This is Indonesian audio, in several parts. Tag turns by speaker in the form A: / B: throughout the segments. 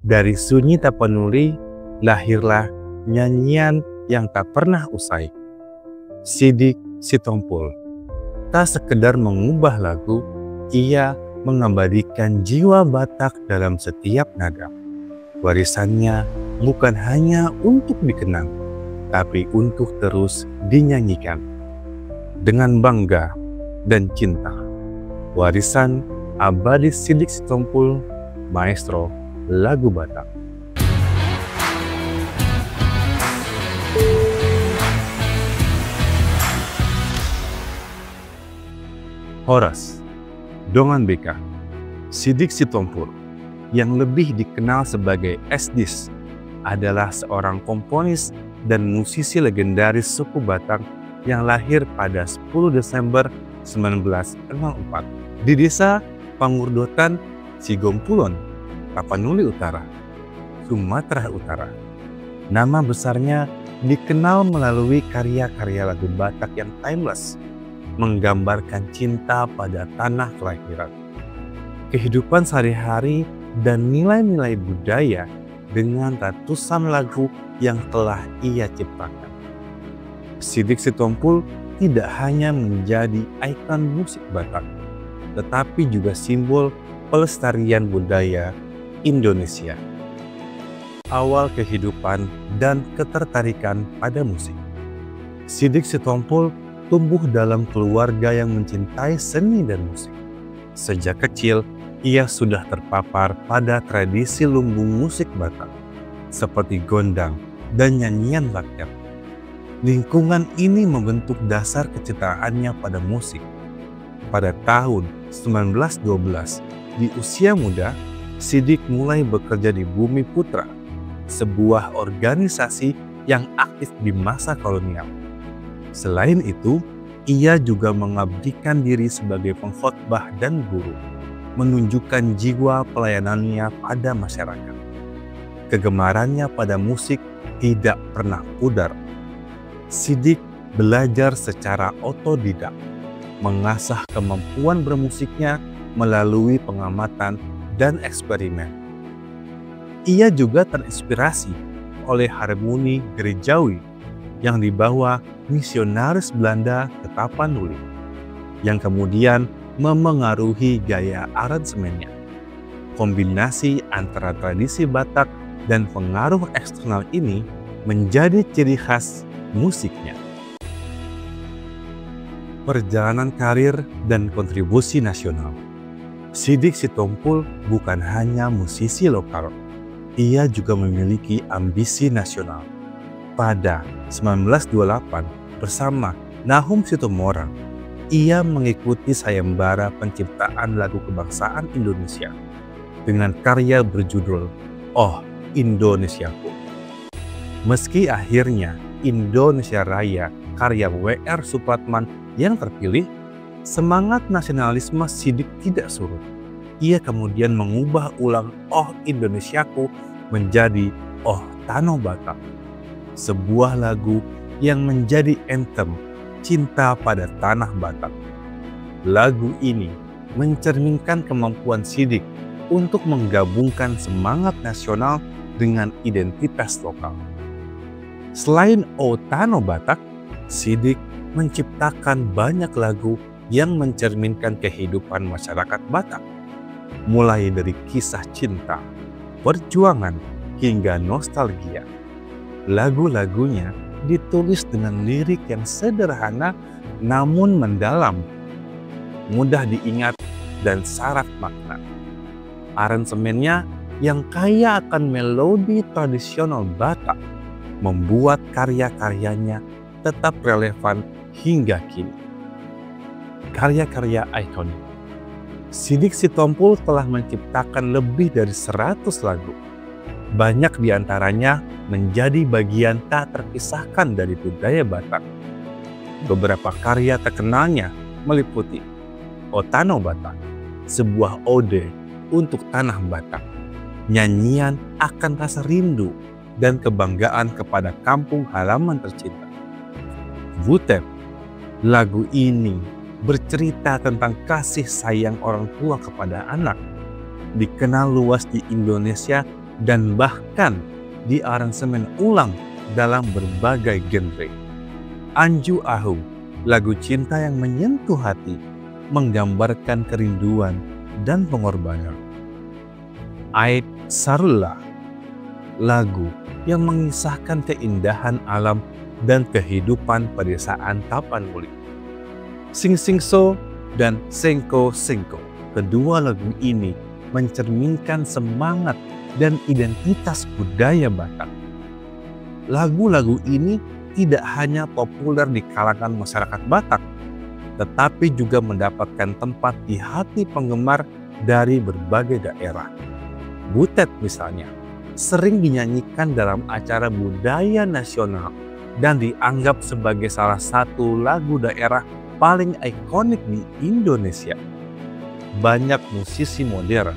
A: Dari sunyi Tapanuli lahirlah nyanyian yang tak pernah usai. Sidik Sitompul tak sekedar mengubah lagu, ia mengabadikan jiwa Batak dalam setiap nada. Warisannya bukan hanya untuk dikenang, tapi untuk terus dinyanyikan. Dengan bangga dan cinta, warisan abadi Sidik Sitompul, maestro lagu Batak. Horas, Dongan Beka, Sidik Sitompul, yang lebih dikenal sebagai Esdis, adalah seorang komponis dan musisi legendaris suku Batak yang lahir pada 10 Desember 1904 di desa Pangurdotan, Sigompulon, Tapanuli Utara, Sumatera Utara. Nama besarnya dikenal melalui karya-karya lagu Batak yang timeless, menggambarkan cinta pada tanah kelahiran, kehidupan sehari-hari, dan nilai-nilai budaya dengan ratusan lagu yang telah ia ciptakan. Sidik Sitompul tidak hanya menjadi ikon musik Batak, tetapi juga simbol pelestarian budaya Indonesia. Awal kehidupan dan ketertarikan pada musik. Sidik Sitompul tumbuh dalam keluarga yang mencintai seni dan musik. Sejak kecil, ia sudah terpapar pada tradisi lumbung musik Batak, seperti gondang dan nyanyian rakyat. Lingkungan ini membentuk dasar kecintaannya pada musik. Pada tahun 1912, di usia muda, Sidik mulai bekerja di Bumi Putra, sebuah organisasi yang aktif di masa kolonial. Selain itu, ia juga mengabdikan diri sebagai pengkhotbah dan guru, menunjukkan jiwa pelayanannya pada masyarakat. Kegemarannya pada musik tidak pernah pudar. Sidik belajar secara otodidak, mengasah kemampuan bermusiknya melalui pengamatan dan eksperimen. Ia juga terinspirasi oleh harmoni gerejawi yang dibawa misionaris Belanda ke Tapanuli, yang kemudian memengaruhi gaya aransemennya. Kombinasi antara tradisi Batak dan pengaruh eksternal ini menjadi ciri khas musiknya. Perjalanan karir dan kontribusi nasional. Sidik Sitompul bukan hanya musisi lokal, ia juga memiliki ambisi nasional. Pada 1928, bersama Nahum Sitomorang, ia mengikuti sayembara penciptaan lagu kebangsaan Indonesia dengan karya berjudul Oh Indonesiaku. Meski akhirnya Indonesia Raya karya W.R. Supratman yang terpilih, semangat nasionalisme Sidik tidak surut. Ia kemudian mengubah ulang Oh Indonesiaku menjadi Oh Tano Batak, sebuah lagu yang menjadi anthem cinta pada tanah Batak. Lagu ini mencerminkan kemampuan Sidik untuk menggabungkan semangat nasional dengan identitas lokal. Selain O Tano Batak, Sidik menciptakan banyak lagu yang mencerminkan kehidupan masyarakat Batak, mulai dari kisah cinta, perjuangan, hingga nostalgia. Lagu-lagunya ditulis dengan lirik yang sederhana namun mendalam, mudah diingat, dan syarat makna. Aransemennya yang kaya akan melodi tradisional Batak membuat karya-karyanya tetap relevan hingga kini. Karya-karya ikonik. Sidik Sitompul telah menciptakan lebih dari 100 lagu. Banyak di antaranya menjadi bagian tak terpisahkan dari budaya Batak. Beberapa karya terkenalnya meliputi O Tano Batak, sebuah ode untuk tanah Batak, nyanyian akan rasa rindu dan kebanggaan kepada kampung halaman tercinta. Butet, lagu ini bercerita tentang kasih sayang orang tua kepada anak, dikenal luas di Indonesia dan bahkan diaransemen ulang dalam berbagai genre. Anju Ahu, lagu cinta yang menyentuh hati, menggambarkan kerinduan dan pengorbanan. Aid Sarullah, lagu yang mengisahkan keindahan alam dan kehidupan pedesaan Tapanuli. Sing Sing So dan Sengko Sengko, kedua lagu ini mencerminkan semangat dan identitas budaya Batak. Lagu-lagu ini tidak hanya populer di kalangan masyarakat Batak, tetapi juga mendapatkan tempat di hati penggemar dari berbagai daerah. Butet misalnya, sering dinyanyikan dalam acara budaya nasional dan dianggap sebagai salah satu lagu daerah paling ikonik di Indonesia. Banyak musisi modern,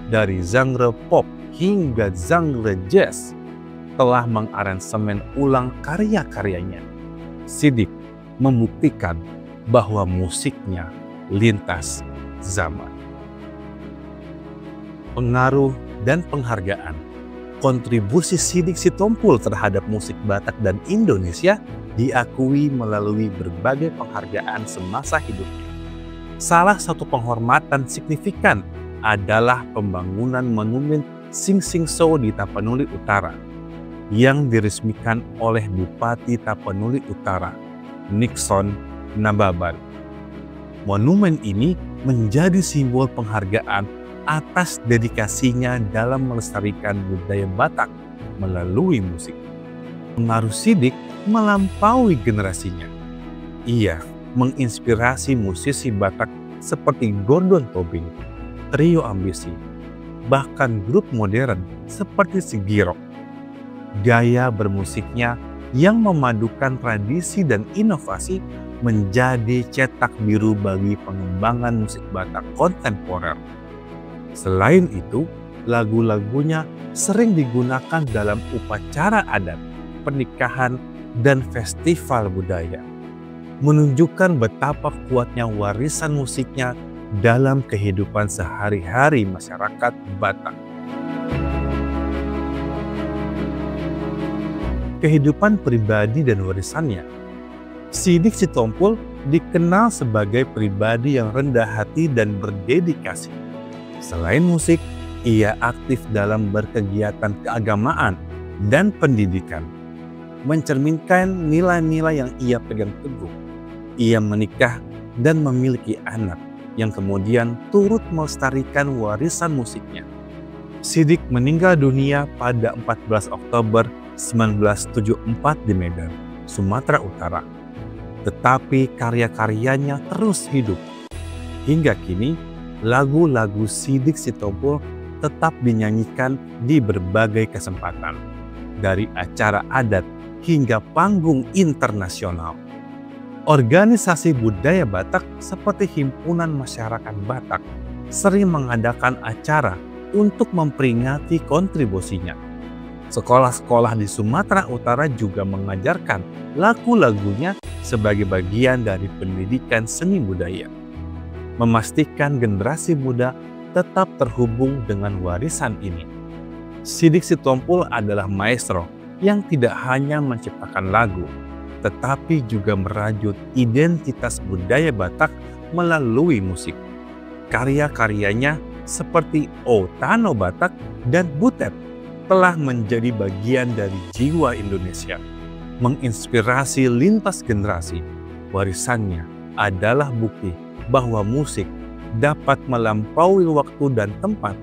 A: dari genre pop hingga genre jazz, telah mengaransemen ulang karya-karyanya. Sidik membuktikan bahwa musiknya lintas zaman. Pengaruh dan penghargaan. Kontribusi Sidik Sitompul terhadap musik Batak dan Indonesia diakui melalui berbagai penghargaan semasa hidupnya. Salah satu penghormatan signifikan adalah pembangunan monumen Sing Sing So di Tapanuli Utara yang diresmikan oleh Bupati Tapanuli Utara, Nixon Nababan. Monumen ini menjadi simbol penghargaan atas dedikasinya dalam melestarikan budaya Batak melalui musik. Pengaruh Sidik melampaui generasinya. Ia menginspirasi musisi Batak seperti Gordon Tobing, Trio Ambisi, bahkan grup modern seperti Sigiro. Gaya bermusiknya yang memadukan tradisi dan inovasi menjadi cetak biru bagi pengembangan musik Batak kontemporer. Selain itu, lagu-lagunya sering digunakan dalam upacara adat, pernikahan, dan festival budaya, menunjukkan betapa kuatnya warisan musiknya dalam kehidupan sehari-hari masyarakat Batak. Kehidupan pribadi dan warisannya. Sidik Sitompul dikenal sebagai pribadi yang rendah hati dan berdedikasi. Selain musik, ia aktif dalam berkegiatan keagamaan dan pendidikan, mencerminkan nilai-nilai yang ia pegang teguh. Ia menikah dan memiliki anak yang kemudian turut melestarikan warisan musiknya. Sidik meninggal dunia pada 14 Oktober 1974 di Medan, Sumatera Utara. Tetapi karya-karyanya terus hidup. Hingga kini, lagu-lagu Sidik Sitompul tetap dinyanyikan di berbagai kesempatan, dari acara adat hingga panggung internasional. Organisasi budaya Batak seperti Himpunan Masyarakat Batak sering mengadakan acara untuk memperingati kontribusinya. Sekolah-sekolah di Sumatera Utara juga mengajarkan lagu-lagunya sebagai bagian dari pendidikan seni budaya, memastikan generasi muda tetap terhubung dengan warisan ini. Sidik Sitompul adalah maestro yang tidak hanya menciptakan lagu, tetapi juga merajut identitas budaya Batak melalui musik. Karya-karyanya seperti O Tano Batak dan Butet telah menjadi bagian dari jiwa Indonesia, menginspirasi lintas generasi. Warisannya adalah bukti bahwa musik dapat melampaui waktu dan tempat,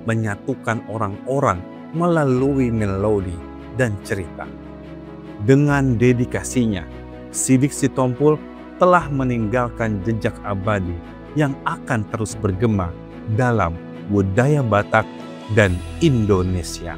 A: menyatukan orang-orang melalui melodi dan cerita. Dengan dedikasinya, Sidik Sitompul telah meninggalkan jejak abadi yang akan terus bergema dalam budaya Batak dan Indonesia.